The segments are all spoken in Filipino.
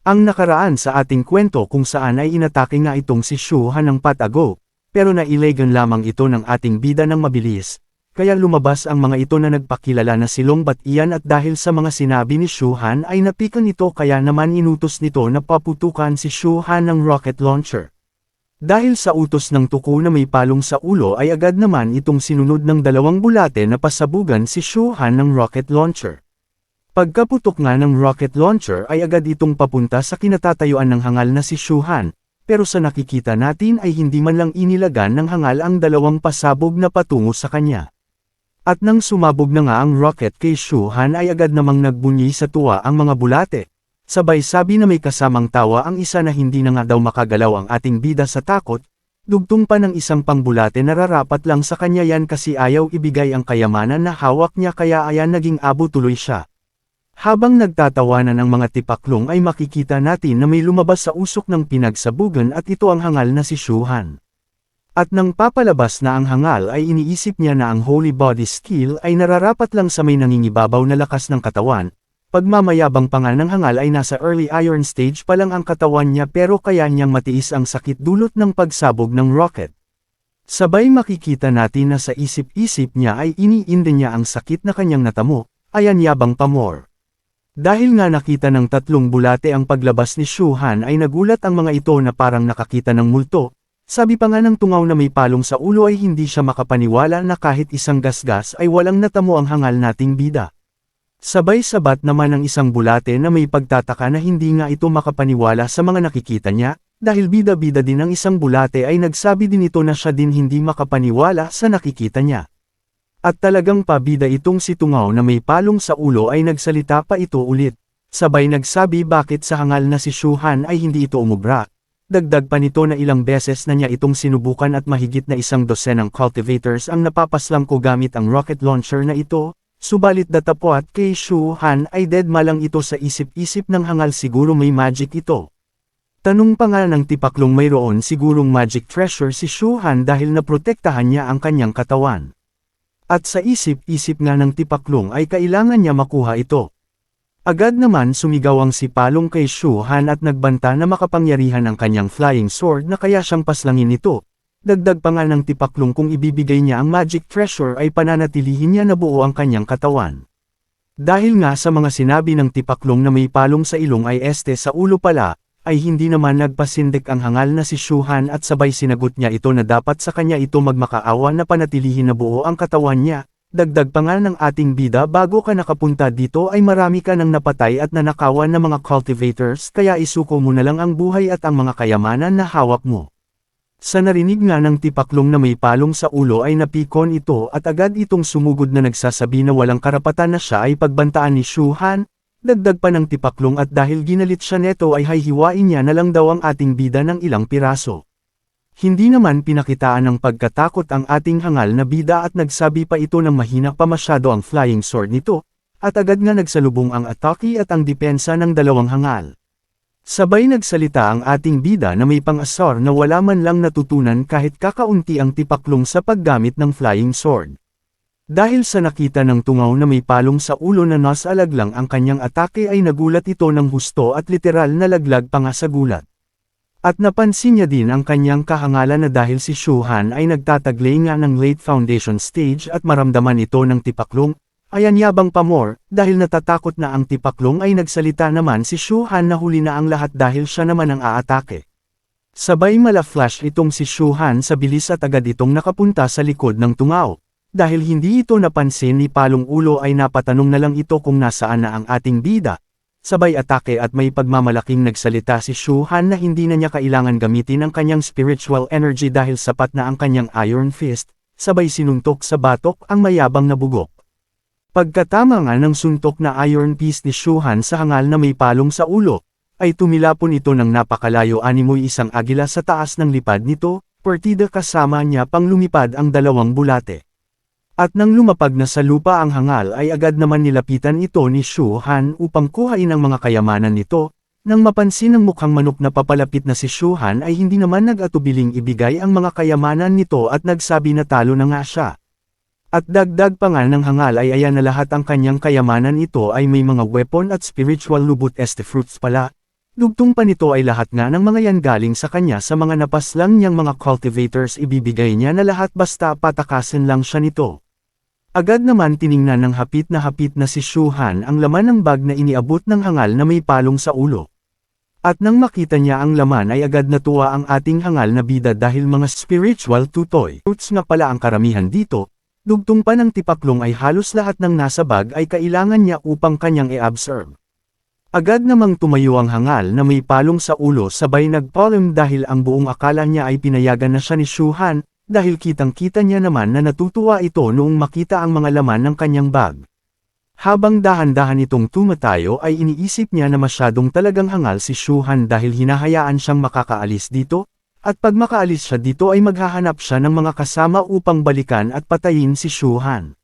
Ang nakaraan sa ating kwento kung saan ay inatake nga itong si Shu Han ng patago, pero nailegan lamang ito ng ating bida ng mabilis, kaya lumabas ang mga ito na nagpakilala na si Long Bat iyan at dahil sa mga sinabi ni Shu Han ay napikan ito kaya naman inutos nito na paputukan si Shu Han ng rocket launcher. Dahil sa utos ng tuko na may palong sa ulo ay agad naman itong sinunod ng dalawang bulate na pasabugan si Shu Han ng rocket launcher. Pagkaputok nga ng rocket launcher ay agad itong papunta sa kinatatayuan ng hangal na si Shu Han, pero sa nakikita natin ay hindi man lang inilagan ng hangal ang dalawang pasabog na patungo sa kanya. At nang sumabog na nga ang rocket kay Shu Han ay agad namang nagbunyi sa tuwa ang mga bulate. Sabay sabi na may kasamang tawa ang isa na hindi na nga daw makagalaw ang ating bida sa takot, dugtong pa ng isang pangbulate na rarapat lang sa kanya yan kasi ayaw ibigay ang kayamanan na hawak niya kaya ayan naging abo tuloy siya. Habang nagtatawanan ang mga tipaklong ay makikita natin na may lumabas sa usok ng pinagsabugan at ito ang hangal na si Shu Han. At nang papalabas na ang hangal ay iniisip niya na ang holy body skill ay nararapat lang sa may nangingibabaw na lakas ng katawan. Pagmamayabang pa nga ng hangal ay nasa early iron stage pa lang ang katawan niya pero kaya niyang matiis ang sakit dulot ng pagsabog ng rocket. Sabay makikita natin na sa isip-isip niya ay iniinda niya ang sakit na kanyang natamo, ayan yabang pa more. Dahil nga nakita ng tatlong bulate ang paglabas ni Shu Han ay nagulat ang mga ito na parang nakakita ng multo, sabi pa nga ng tungaw na may palong sa ulo ay hindi siya makapaniwala na kahit isang gasgas ay walang natamo ang hangal nating bida. Sabay sabat naman ang isang bulate na may pagtataka na hindi nga ito makapaniwala sa mga nakikita niya, dahil bida-bida din ang isang bulate ay nagsabi din ito na siya din hindi makapaniwala sa nakikita niya. At talagang pabida itong si tungaw na may palong sa ulo ay nagsalita pa ito ulit. Sabay nagsabi bakit sa hangal na si Shu Han ay hindi ito umubra. Dagdag pa nito na ilang beses na niya itong sinubukan at mahigit na 100 ng cultivators ang napapaslang ko gamit ang rocket launcher na ito. Subalit datapwat kay Shu Han ay deadma lang ito sa isip-isip ng hangal siguro may magic ito. Tanong pa nga ng tipaklong mayroon sigurong magic treasure si Shu Han dahil naprotektahan niya ang kanyang katawan. At sa isip-isip nga ng tipaklong ay kailangan niya makuha ito. Agad naman sumigaw ang si Palong kay Shu Han at nagbanta na makapangyarihan ang kanyang flying sword na kaya siyang paslangin ito. Dagdag pa nga ng tipaklong kung ibibigay niya ang magic treasure ay pananatilihin niya na buo ang kanyang katawan. Dahil nga sa mga sinabi ng tipaklong na may palong sa ilong ay sa ulo pala, ay hindi naman nagpasindik ang hangal na si Shu Han at sabay sinagot niya ito na dapat sa kanya ito magmakaawa na panatilihin na buo ang katawan niya. Dagdag pa nga ng ating bida bago ka nakapunta dito ay marami ka nang napatay at nanakawan na mga cultivators kaya isuko mo na lang ang buhay at ang mga kayamanan na hawak mo. Sa narinig nga ng tipaklong na may palong sa ulo ay napikon ito at agad itong sumugod na nagsasabi na walang karapatan na siya ay pagbantaan ni Shu Han. Dagdag pa ng tipaklong at dahil ginalit siya neto ay hihiwain niya na lang daw ang ating bida ng ilang piraso. Hindi naman pinakitaan ng pagkatakot ang ating hangal na bida at nagsabi pa ito ng mahina pa masyado ang flying sword nito, at agad nga nagsalubong ang atake at ang depensa ng dalawang hangal. Sabay nagsalita ang ating bida na may pang-asar na wala man lang natutunan kahit kakaunti ang tipaklong sa paggamit ng flying sword. Dahil sa nakita ng tungaw na may palong sa ulo na nasa alaglang ang kanyang atake ay nagulat ito ng husto at literal na laglag pa nga sa gulat. At napansin niya din ang kanyang kahangalan na dahil si Shu Han ay nagtataglay nga ng late foundation stage at maramdaman ito ng tipaklong, ayan yabang pa more, dahil natatakot na ang tipaklong ay nagsalita naman si Shu Han na huli na ang lahat dahil siya naman ang aatake. Sabay mala-flash itong si Shu Han sa bilis at agad itong nakapunta sa likod ng tungaw. Dahil hindi ito napansin ni Palong Ulo ay napatanong na lang ito kung nasaan na ang ating bida. Sabay atake at may pagmamalaking nagsalita si Shu Han na hindi na niya kailangan gamitin ang kanyang spiritual energy dahil sapat na ang kanyang iron fist, sabay sinuntok sa batok ang mayabang na bugok. Pagkatama nga ng suntok na iron fist ni Shu Han sa hangal na may palong sa ulo, ay tumilapon ito ng napakalayo animoy isang agila sa taas ng lipad nito, partida kasama niya pang lumipad ang dalawang bulate. At nang lumapag na sa lupa ang hangal ay agad naman nilapitan ito ni Shu Han upang kuhain ang mga kayamanan nito. Nang mapansin ng mukhang manok na papalapit na si Shu Han ay hindi naman nag-atubiling ibigay ang mga kayamanan nito at nagsabi na talo na nga siya. At dagdag pa nga ng hangal ay ayan na lahat ang kanyang kayamanan ito ay may mga weapon at spiritual lubot fruits pala. Dugtong pa nito ay lahat nga ng mga yan galing sa kanya sa mga napaslang niyang mga cultivators ibibigay niya na lahat basta patakasin lang siya nito. Agad naman tiningnan ng hapit na si Shuhan ang laman ng bag na iniabot ng hangal na may palong sa ulo. At nang makita niya ang laman ay agad natuwa ang ating hangal na bida dahil mga spiritual tutoy. Fruits nga pala ang karamihan dito, dugtong pa ng tipaklong ay halos lahat ng nasa bag ay kailangan niya upang kanyang i-absorb. Agad namang tumayo ang hangal na may palong sa ulo sabay nagpalm dahil ang buong akala niya ay pinayagan na siya ni Shuhan, dahil kitang-kita niya naman na natutuwa ito noong makita ang mga laman ng kanyang bag. Habang dahan-dahan itong tumatayo ay iniisip niya na masyadong talagang hangal si Shuhan dahil hinahayaan siyang makakaalis dito, at pag makaalis siya dito ay maghahanap siya ng mga kasama upang balikan at patayin si Shuhan.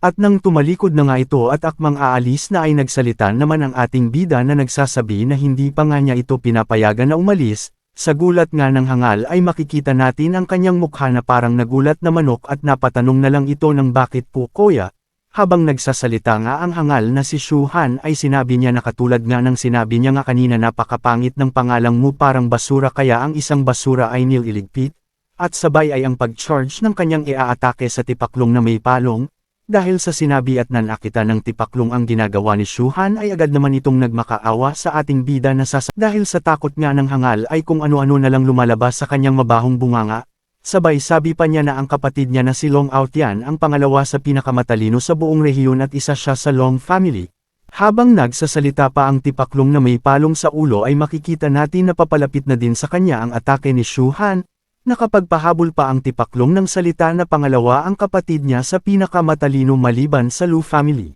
At nang tumalikod na nga ito at akmang aalis na ay nagsalita naman ang ating bida na nagsasabi na hindi pa nga niya ito pinapayagan na umalis. Sa gulat nga ng hangal ay makikita natin ang kanyang mukha na parang nagulat na manok at napatanong na lang ito ng bakit po kuya. Habang nagsasalita nga ang hangal na si Shuhan ay sinabi niya na katulad nga ng sinabi niya nga kanina napakapangit ng pangalang mo parang basura kaya ang isang basura ay nililigpit. At sabay ay ang pag-charge ng kanyang iaatake sa tipaklong na may palong. Dahil sa sinabi at nanakita ng tipaklong ang ginagawa ni Shuhan ay agad naman itong nagmakaawa sa ating bida na dahil sa takot nga ng hangal ay kung ano-ano na lang lumalabas sa kanyang mabahong bunganga. Sabay sabi pa niya na ang kapatid niya na si Long Outyan ang pangalawa sa pinakamatalino sa buong rehiyon at isa siya sa Long family. Habang nagsasalita pa ang tipaklong na may palong sa ulo ay makikita natin na papalapit na din sa kanya ang atake ni Shuhan. Nakapagpahabol pa ang tipaklong ng salita na pangalawa ang kapatid niya sa pinakamatalino maliban sa Lu family.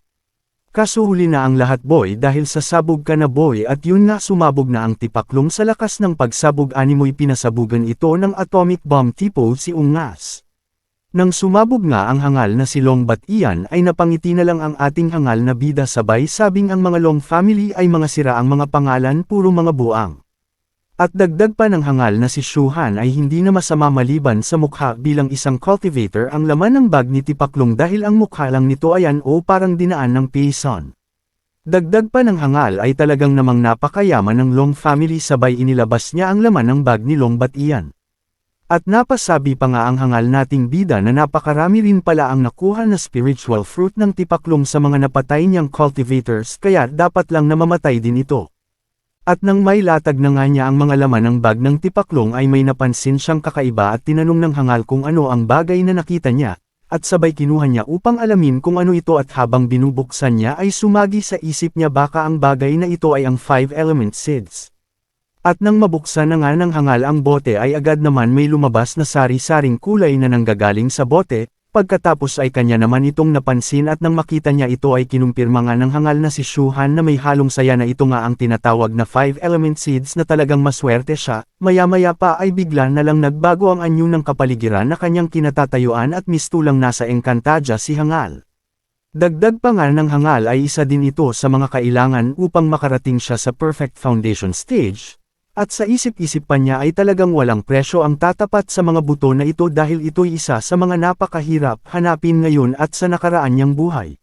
Kaso huli na ang lahat boy dahil sa sabog ka na boy at yun nga sumabog na ang tipaklong sa lakas ng pagsabog animoy pinasabugan ito ng atomic bomb tipo si Ungas. Nang sumabog nga ang hangal na si Long Batian ay napangiti na lang ang ating hangal na bida sabay sabing ang mga Long family ay mga sira ang mga pangalan puro mga buang. At dagdag pa ng hangal na si Shuhan ay hindi na masama maliban sa mukha bilang isang cultivator ang laman ng bag ni tipaklong dahil ang mukha lang nito ayan o parang dinaan ng payson. Dagdag pa ng hangal ay talagang namang napakayaman ng Long family sabay inilabas niya ang laman ng bag ni Long Batian. At napasabi pa nga ang hangal nating bida na napakarami rin pala ang nakuha na spiritual fruit ng tipaklong sa mga napatay niyang cultivators kaya dapat lang na mamatay din ito. At nang may latag na nga niya ang mga laman ng bag ng tipaklong ay may napansin siyang kakaiba at tinanong ng hangal kung ano ang bagay na nakita niya, at sabay kinuha niya upang alamin kung ano ito at habang binubuksan niya ay sumagi sa isip niya baka ang bagay na ito ay ang 5-element seeds. At nang mabuksan na nga ng hangal ang bote ay agad naman may lumabas na sari-saring kulay na nanggagaling sa bote. Pagkatapos ay kanya naman itong napansin at nang makita niya ito ay kinumpirma nga ng hangal na si Shuhan na may halong saya na ito nga ang tinatawag na 5-element seeds na talagang maswerte siya, maya-maya pa ay bigla na lang nagbago ang anyo ng kapaligiran na kanyang kinatatayuan at mistulang nasa Encantadia si hangal. Dagdag pa nga ng hangal ay isa din ito sa mga kailangan upang makarating siya sa perfect foundation stage. At sa isip-isip pa niya ay talagang walang presyo ang tatapat sa mga buto na ito dahil ito'y isa sa mga napakahirap hanapin ngayon at sa nakaraan niyang buhay.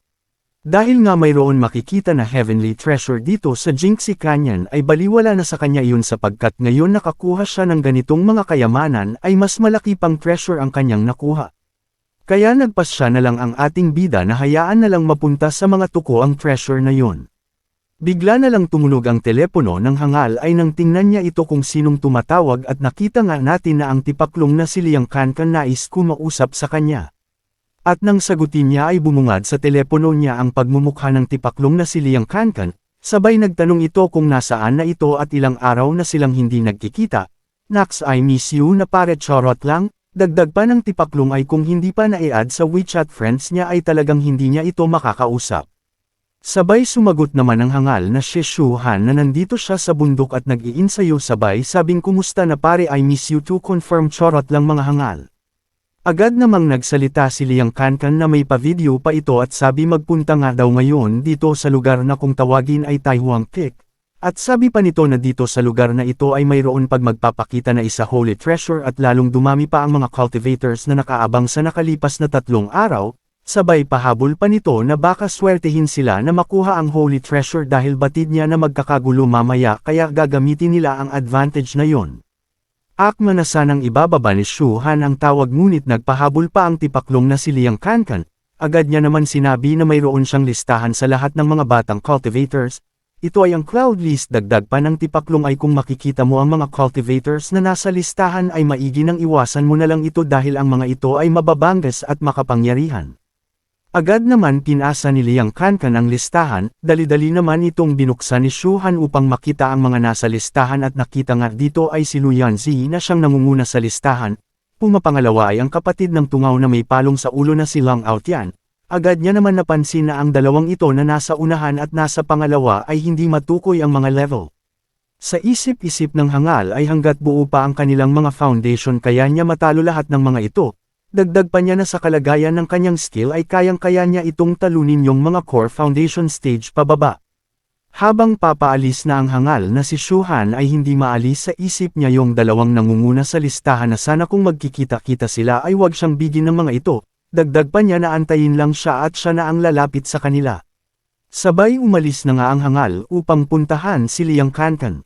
Dahil nga mayroon makikita na heavenly treasure dito sa Jinxie Canyon ay baliwala na sa kanya iyon sapagkat ngayon nakakuha siya ng ganitong mga kayamanan ay mas malaki pang treasure ang kanyang nakuha. Kaya nagpas siya na lang ang ating bida na hayaan na lang mapunta sa mga tuko ang treasure na yun. Bigla na lang tumunog ang telepono ng hangal ay nang tingnan niya ito kung sinong tumatawag at nakita nga natin na ang tipaklong na si Liang Kankan nais kumausap sa kanya. At nang sagutin niya ay bumungad sa telepono niya ang pagmumukha ng tipaklong na si Liang Kankan, sabay nagtanong ito kung nasaan na ito at ilang araw na silang hindi nagkikita. Nax I miss you na pare charot lang, dagdag pa ng tipaklong ay kung hindi pa na-i-add sa WeChat friends niya ay talagang hindi niya ito makakausap. Sabay sumagot naman ang hangal na si Shuhan na nandito siya sa bundok at nag-iinsayo sabay sabing kumusta na pare I miss you to confirm charot lang mga hangal. Agad namang nagsalita si Liang Kankan na may pa-video pa ito at sabi magpunta nga daw ngayon dito sa lugar na kung tawagin ay Taihuang Peak. At sabi pa nito na dito sa lugar na ito ay mayroon pag magpapakita na isa holy treasure at lalong dumami pa ang mga cultivators na nakaabang sa nakalipas na 3 araw. Sabay pahabol pa nito na baka swertehin sila na makuha ang Holy Treasure dahil batid niya na magkakagulo mamaya kaya gagamitin nila ang advantage na yon. Akma na sanang ibababa ni Shu Han ang tawag ngunit nagpahabol pa ang tipaklong na si Liang Kankan. Agad niya naman sinabi na mayroon siyang listahan sa lahat ng mga batang cultivators. Ito ay ang cloud list, dagdag pa ng tipaklong ay kung makikita mo ang mga cultivators na nasa listahan ay maigi nang iwasan mo na lang ito dahil ang mga ito ay mababangas at makapangyarihan. Agad naman pinasa ni Liang Kankan ang listahan, dali-dali naman itong binuksan ni Shu Han upang makita ang mga nasa listahan at nakita nga dito ay si Lu Yanzi na siyang nangunguna sa listahan. Pumapangalawa ay ang kapatid ng tungaw na may palong sa ulo na si Long Aotian. Agad niya naman napansin na ang dalawang ito na nasa unahan at nasa pangalawa ay hindi matukoy ang mga level. Sa isip-isip ng hangal ay hanggat buo pa ang kanilang mga foundation kaya niya matalo lahat ng mga ito. Dagdag pa niya na sa kalagayan ng kanyang skill ay kayang-kaya niya itong talunin yung mga core foundation stage pababa. Habang papaalis na ang hangal na si Shu Han ay hindi maalis sa isip niya yung dalawang nangunguna sa listahan na sana kung magkikita-kita sila ay wag siyang bigin ng mga ito. Dagdag pa niya na antayin lang siya at siya na ang lalapit sa kanila. Sabay umalis na nga ang hangal upang puntahan si Liang Kankan.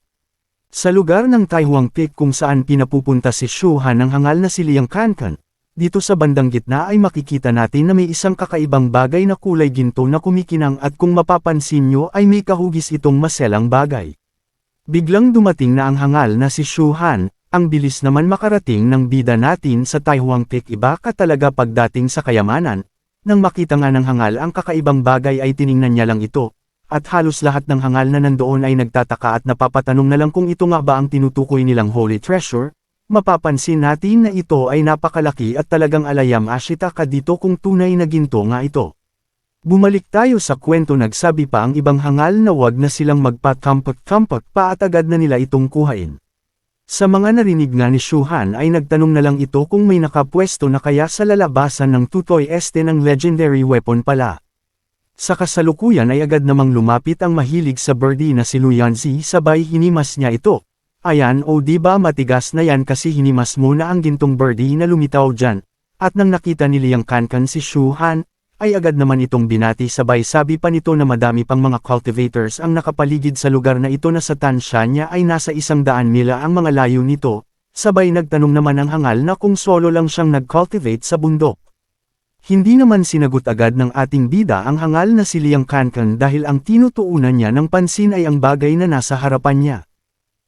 Sa lugar ng Taihuang Peak kung saan pinapupunta si Shu Han ng hangal na si Liang Kankan, dito sa bandang gitna ay makikita natin na may isang kakaibang bagay na kulay ginto na kumikinang at kung mapapansin nyo ay may kahugis itong maselang bagay. Biglang dumating na ang hangal na si Shu Han, ang bilis naman makarating ng bida natin sa Taihuang Peak iba ka talaga pagdating sa kayamanan. Nang makita nga ng hangal ang kakaibang bagay ay tiningnan niya lang ito, at halos lahat ng hangal na nandoon ay nagtataka at napapatanong na lang kung ito nga ba ang tinutukoy nilang Holy Treasure. Mapapansin natin na ito ay napakalaki at talagang alayam ashita ka dito kung tunay na ginto nga ito. Bumalik tayo sa kwento, nagsabi pa ang ibang hangal na wag na silang magpatampok-tampok pa at agad na nila itong kuhain. Sa mga narinig nga ni Shu Han ay nagtanong na lang ito kung may nakapwesto na kaya sa lalabasan ng tutoy este ng legendary weapon pala. Sa kasalukuyan ay agad namang lumapit ang mahilig sa birdie na si Lu Yanzi sabay hinimas niya ito. Ayan o diba matigas na yan kasi hinimas mo na ang gintong birdie na lumitaw dyan. At nang nakita ni Liang Kankan si Shu Han, ay agad naman itong binati sabay sabi pa nito na madami pang mga cultivators ang nakapaligid sa lugar na ito na sa tansya niya ay nasa 100 mila ang mga layo nito. Sabay nagtanong naman ang hangal na kung solo lang siyang nag-cultivate sa bundok. Hindi naman sinagot agad ng ating bida ang hangal na si Liang Kankan dahil ang tinutuunan niya ng pansin ay ang bagay na nasa harapan niya.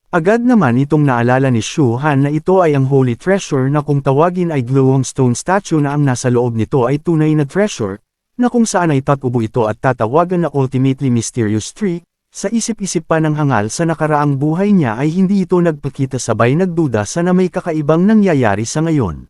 Agad naman itong naalala ni Shu Han na ito ay ang Holy Treasure na kung tawagin ay glowing stone statue na ang nasa loob nito ay tunay na treasure, na kung saan ay tatubo ito at tatawagan na ultimately mysterious tree. Sa isip-isip pa ng hangal sa nakaraang buhay niya ay hindi ito nagpakita sabay nagduda sa na may kakaibang nangyayari sa ngayon.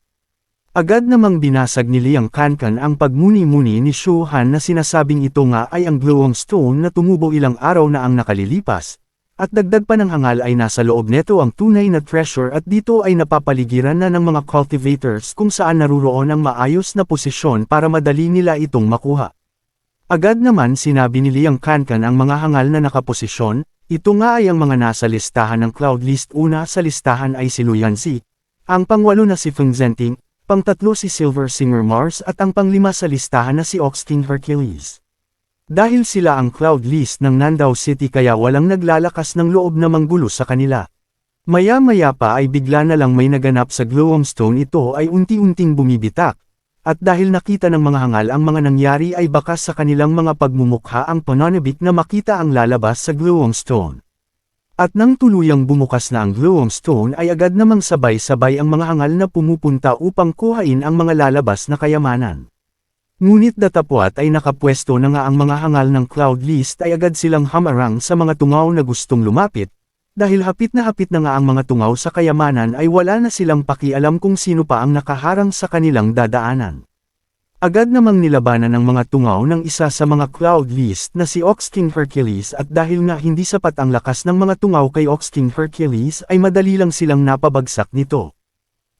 Agad namang binasag ni Liang Kankan ang pagmuni-muni ni Shu Han na sinasabing ito nga ay ang glowing stone na tumubo ilang araw na ang nakalilipas. At dagdag pa ng hangal ay nasa loob neto ang tunay na treasure at dito ay napapaligiran na ng mga cultivators kung saan naruroon ang maayos na posisyon para madali nila itong makuha. Agad naman sinabi ni Liang Kankan ang mga hangal na nakaposisyon, ito nga ay ang mga nasa listahan ng cloud list. Una sa listahan ay si Lu Yanzi, ang pangwalo na si Feng Zhenting, pangtatlo si Silver Singer Mars at ang panglima sa listahan na si Ox King Hercules. Dahil sila ang cloud list ng Nandao City kaya walang naglalakas ng loob na manggulo sa kanila. Maya-maya pa ay bigla na lang may naganap sa glowing stone, ito ay unti-unting bumibitak. At dahil nakita ng mga hangal ang mga nangyari ay bakas sa kanilang mga pagmumukha ang pananabik na makita ang lalabas sa glowing stone. At nang tuluyang bumukas na ang glowing stone ay agad namang sabay-sabay ang mga hangal na pumupunta upang kuhain ang mga lalabas na kayamanan. Ngunit datapwat ay nakapwesto na nga ang mga hangal ng cloud list ay agad silang hamarang sa mga tungaw na gustong lumapit, dahil hapit na nga ang mga tungaw sa kayamanan ay wala na silang pakialam kung sino pa ang nakaharang sa kanilang dadaanan. Agad namang nilabanan ng mga tungaw ng isa sa mga cloud list na si Ox King Hercules at dahil nga hindi sapat ang lakas ng mga tungaw kay Ox King Hercules ay madali lang silang napabagsak nito.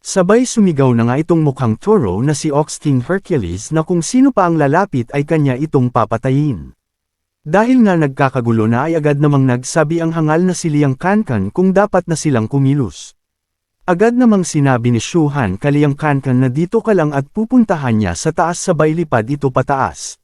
Sabay sumigaw na nga itong mukhang toro na si Ox King Hercules na kung sino pa ang lalapit ay kanya itong papatayin. Dahil nga nagkakagulo na ay agad namang nagsabi ang hangal na si Liang Kankan kung dapat na silang kumilos. Agad namang sinabi ni Shuhan kay Liang Kankan na dito ka lang at pupuntahan niya sa taas sabay lipad ito pataas.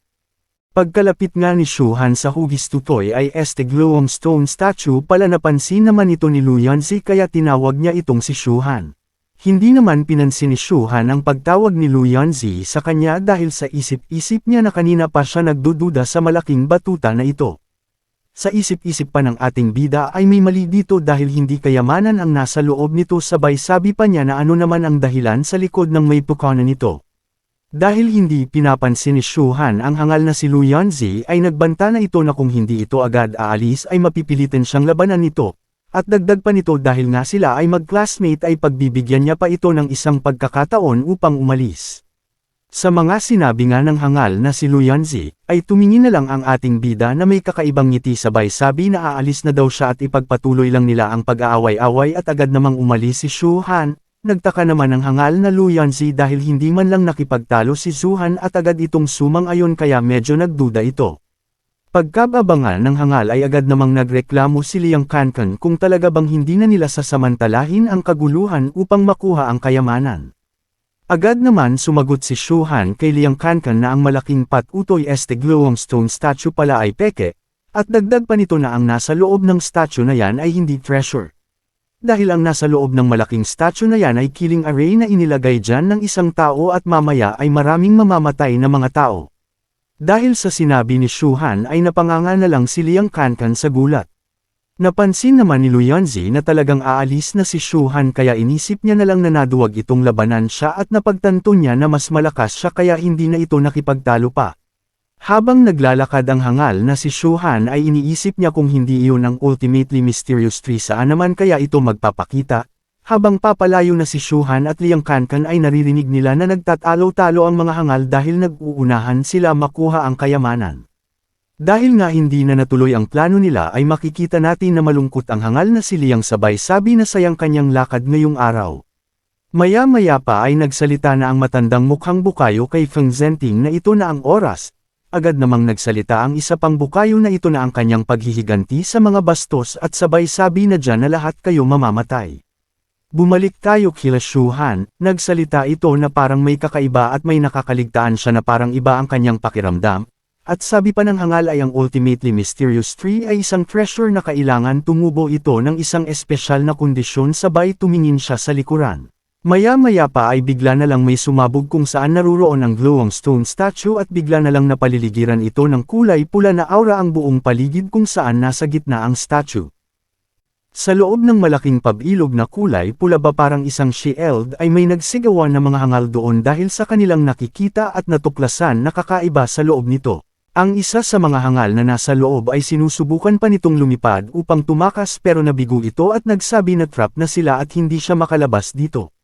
Pagkalapit nga ni Shuhan sa hugis tutoy ay glowing stone statue pala napansin naman ito ni Lu Yunzi kaya tinawag niya itong si Shuhan. Hindi naman pinansin ni Shuhan ang pagtawag ni Lu Yunzi sa kanya dahil sa isip-isip niya na kanina pa siya nagdududa sa malaking batuta na ito. Sa isip-isip pa ng ating bida ay may mali dito dahil hindi kayamanan ang nasa loob nito sabay sabi pa niya na ano naman ang dahilan sa likod ng may pukanan nito. Dahil hindi pinapansin ni Shuhan ang hangal na si Lu Yunzi ay nagbanta na ito na kung hindi ito agad aalis ay mapipilitin siyang labanan nito. At dagdag pa nito dahil nga sila ay mag-classmate ay pagbibigyan niya pa ito ng isang pagkakataon upang umalis. Sa mga sinabi nga ng hangal na si Lu Yunzi, ay tumingin na lang ang ating bida na may kakaibang ngiti sabay sabi na aalis na daw siya at ipagpatuloy lang nila ang pag-aaway-away at agad namang umalis si Shuhan. Nagtaka naman ang hangal na Lu Yunzi dahil hindi man lang nakipagtalo si Shuhan at agad itong sumang-ayon kaya medyo nagduda ito. Pagkababangan ng hangal ay agad namang nagreklamo si Liang Kankan kung talaga bang hindi na nila sasamantalahin ang kaguluhan upang makuha ang kayamanan. Agad naman sumagot si Shuhan kay Liang Kankan na ang malaking patutoy glowing stone statue pala ay peke, at dagdag pa nito na ang nasa loob ng statue na yan ay hindi treasure. Dahil ang nasa loob ng malaking statue na yan ay killing array na inilagay dyan ng isang tao at mamaya ay maraming mamamatay na mga tao. Dahil sa sinabi ni Shuhan ay napanganga na lang si Liang Kankan sa gulat. Napansin naman ni Lu Yunzi na talagang aalis na si Shuhan kaya inisip niya na lang na naduwag itong labanan siya at napagtanto niya na mas malakas siya kaya hindi na ito nakipagtalo pa. Habang naglalakad ang hangal na si Shuhan ay iniisip niya kung hindi iyon ang ultimately mysterious tree saan naman kaya ito magpapakita. Habang papalayo na si Shuhan at Liang Kankan ay naririnig nila na nagtatalo-talo ang mga hangal dahil nag-uunahan sila makuha ang kayamanan. Dahil nga hindi na natuloy ang plano nila ay makikita natin na malungkot ang hangal na si Liang sabay sabi na sayang kanyang lakad ngayong araw. Maya-maya pa ay nagsalita na ang matandang mukhang bukayo kay Feng Zhenting na ito na ang oras. Agad namang nagsalita ang isa pang bukayo na ito na ang kanyang paghihiganti sa mga bastos at sabay sabi na dyan na lahat kayo mamamatay. Bumalik tayo kila Shuhan, nagsalita ito na parang may kakaiba at may nakakaligtaan siya na parang iba ang kanyang pakiramdam. At sabi pa ng hangal ay ang ultimately mysterious tree ay isang treasure na kailangan tumubo ito ng isang espesyal na kondisyon sabay tumingin siya sa likuran. Maya-maya pa ay bigla na lang may sumabog kung saan naruroon ang glowing stone statue at bigla na lang napaliligiran ito ng kulay pula na aura ang buong paligid kung saan nasa gitna ang statue. Sa loob ng malaking pabilog na kulay pula ba parang isang shield ay may nagsigawan na mga hangal doon dahil sa kanilang nakikita at natuklasan na kakaiba sa loob nito. Ang isa sa mga hangal na nasa loob ay sinusubukan pa nitong lumipad upang tumakas pero nabigo ito at nagsabi na trap na sila at hindi siya makalabas dito.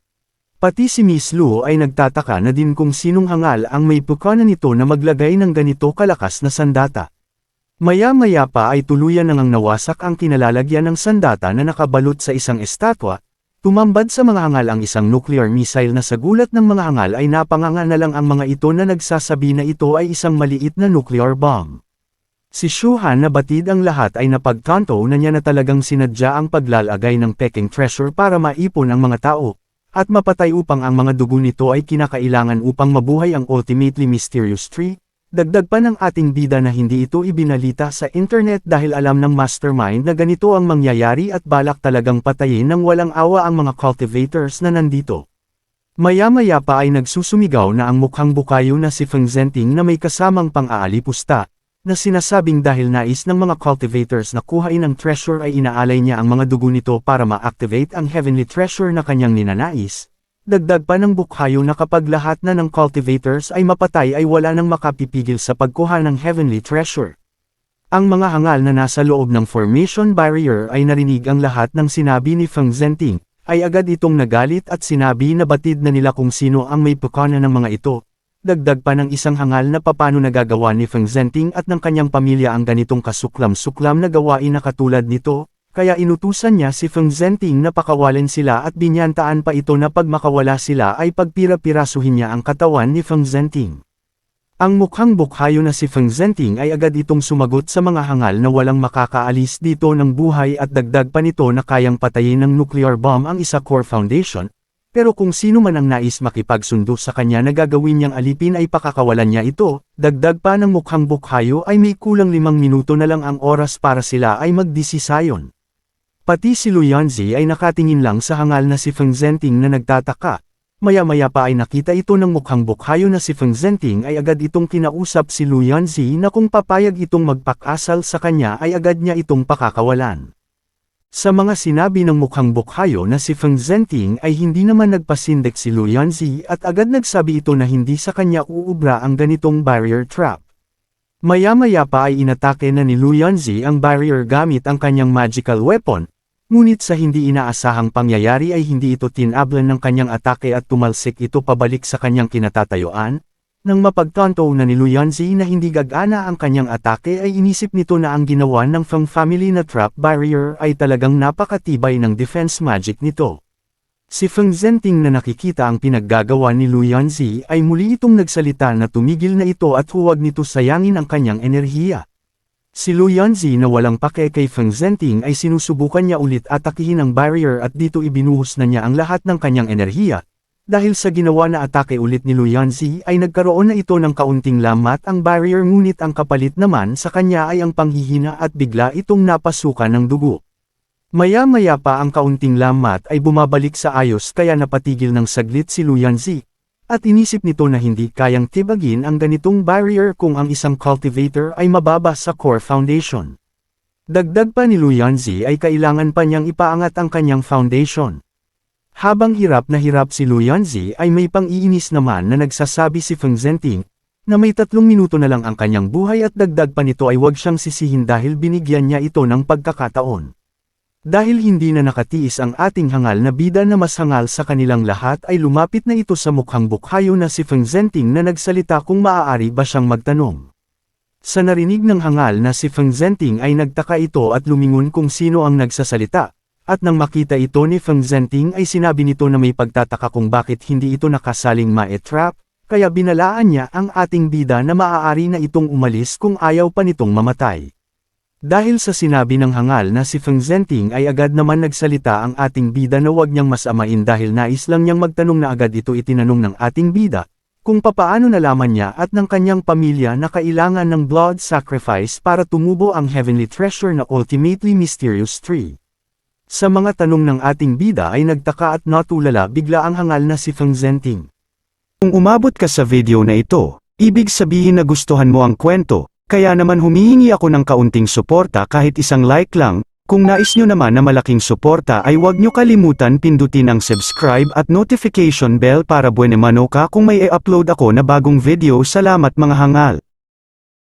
Pati si Miss Lu ay nagtataka na din kung sinong hangal ang may pukanan nito na maglagay ng ganito kalakas na sandata. Maya-maya pa ay tuluyan nang nawasak ang kinalalagyan ng sandata na nakabalot sa isang estatwa. Tumambad sa mga hangal ang isang nuclear missile na sa gulat ng mga hangal ay napanganga na lang ang mga ito na nagsasabi na ito ay isang maliit na nuclear bomb. Si Shuhan na batid ang lahat ay napagkanto na niya na talagang sinadya ang paglalagay ng peking treasure para maipon ang mga tao, at mapatay upang ang mga dugo nito ay kinakailangan upang mabuhay ang ultimately mysterious tree. Dagdag pa ng ating bida na hindi ito ibinalita sa internet dahil alam ng mastermind na ganito ang mangyayari at balak talagang patayin ng walang awa ang mga cultivators na nandito. Maya-maya pa ay nagsusumigaw na ang mukhang bukayo na si Feng Zhenting na may kasamang pang-aalipusta, na sinasabing dahil nais ng mga cultivators na kuhain ang treasure ay inaalay niya ang mga dugo nito para ma-activate ang heavenly treasure na kanyang ninanais. Dagdag pa ng bukhayo na kapag lahat na ng cultivators ay mapatay ay wala nang makapipigil sa pagkuha ng heavenly treasure. Ang mga hangal na nasa loob ng formation barrier ay narinig ang lahat ng sinabi ni Feng Zhenting, ay agad itong nagalit at sinabi na batid na nila kung sino ang may pukanan ng mga ito. Dagdag pa ng isang hangal na papano nagagawa ni Feng Zhenting at ng kanyang pamilya ang ganitong kasuklam-suklam na gawain na katulad nito. Kaya inutusan niya si Feng Zhenting na pakawalan sila at binyantaan pa ito na pag makawala sila ay pagpira-pirasuhin niya ang katawan ni Feng Zhenting. Ang mukhang bukhayo na si Feng Zhenting ay agad itong sumagot sa mga hangal na walang makakaalis dito ng buhay at dagdag pa nito na kayang patayin ng nuclear bomb ang isa core foundation, pero kung sino man ang nais makipagsundo sa kanya na gagawin niyang alipin ay pakakawalan niya ito. Dagdag pa ng mukhang bukhayo ay may kulang 5 minuto na lang ang oras para sila ay magdesisayon. Pati si Lu Yanzi ay nakatingin lang sa hangal na si Feng Zhenting na nagtataka. Maya-maya pa ay nakita ito ng mukhang bukhayo na si Feng Zhenting ay agad itong kinausap si Lu Yanzi na kung papayag itong magpakasal sa kanya ay agad niya itong pakakawalan. Sa mga sinabi ng mukhang bukhayo na si Feng Zhenting ay hindi naman nagpasindik si Lu Yanzi at agad nagsabi ito na hindi sa kanya uubra ang ganitong barrier trap. Maya-maya pa ay inatake na ni Lu Yanzi ang barrier gamit ang kanyang magical weapon. Ngunit sa hindi inaasahang pangyayari ay hindi ito tinablan ng kanyang atake at tumalsik ito pabalik sa kanyang kinatatayuan. Nang mapagtanto na ni Lu Yanzi na hindi gagana ang kanyang atake ay inisip nito na ang ginawa ng Feng family na trap barrier ay talagang napakatibay ng defense magic nito. Si Feng Zhenting na nakikita ang pinaggagawa ni Lu Yanzi ay muli itong nagsalita na tumigil na ito at huwag nito sayangin ang kanyang enerhiya. Si Lu Yanzi na walang pake kay Feng Zhenting ay sinusubukan niya ulit atakihin ang barrier at dito ibinuhos na niya ang lahat ng kanyang enerhiya. Dahil sa ginawa na atake ulit ni Lu Yanzi ay nagkaroon na ito ng kaunting lamat ang barrier ngunit ang kapalit naman sa kanya ay ang panghihina at bigla itong napasukan ng dugo. Maya-maya pa ang kaunting lamat ay bumabalik sa ayos kaya napatigil ng saglit si Lu Yanzi. At inisip nito na hindi kayang tibagin ang ganitong barrier kung ang isang cultivator ay mababa sa core foundation. Dagdag pa ni Lu Yanzi ay kailangan pa niyang ipaangat ang kanyang foundation. Habang hirap na hirap si Lu Yanzi ay may pang-iinis naman na nagsasabi si Feng Zhenting, na may 3 minuto na lang ang kanyang buhay at dagdag pa nito ay huwag siyang sisihin dahil binigyan niya ito ng pagkakataon. Dahil hindi na nakatiis ang ating hangal na bida na mas hangal sa kanilang lahat ay lumapit na ito sa mukhang bukhayo na si Feng Zhenting na nagsalita kung maaari ba siyang magtanong. Sa narinig ng hangal na si Feng Zhenting ay nagtaka ito at lumingon kung sino ang nagsasalita, at nang makita ito ni Feng Zhenting ay sinabi nito na may pagtataka kung bakit hindi ito nakasaling ma-trap, kaya binalaan niya ang ating bida na maaari na itong umalis kung ayaw pa nitong mamatay. Dahil sa sinabi ng hangal na si Feng Zhenting ay agad naman nagsalita ang ating bida na huwag niyang masamain dahil nais lang niyang magtanong na agad ito itinanong ng ating bida, kung papaano nalaman niya at ng kanyang pamilya na kailangan ng blood sacrifice para tumubo ang heavenly treasure na ultimately mysterious tree. Sa mga tanong ng ating bida ay nagtaka at natulala bigla ang hangal na si Feng Zhenting. Kung umabot ka sa video na ito, ibig sabihin na gustuhan mo ang kwento. Kaya naman humihingi ako ng kaunting suporta kahit isang like lang. Kung nais nyo naman na malaking suporta ay huwag nyo kalimutan pindutin ang subscribe at notification bell para buwan mano ka kung may i-upload ako na bagong video. Salamat mga hangal.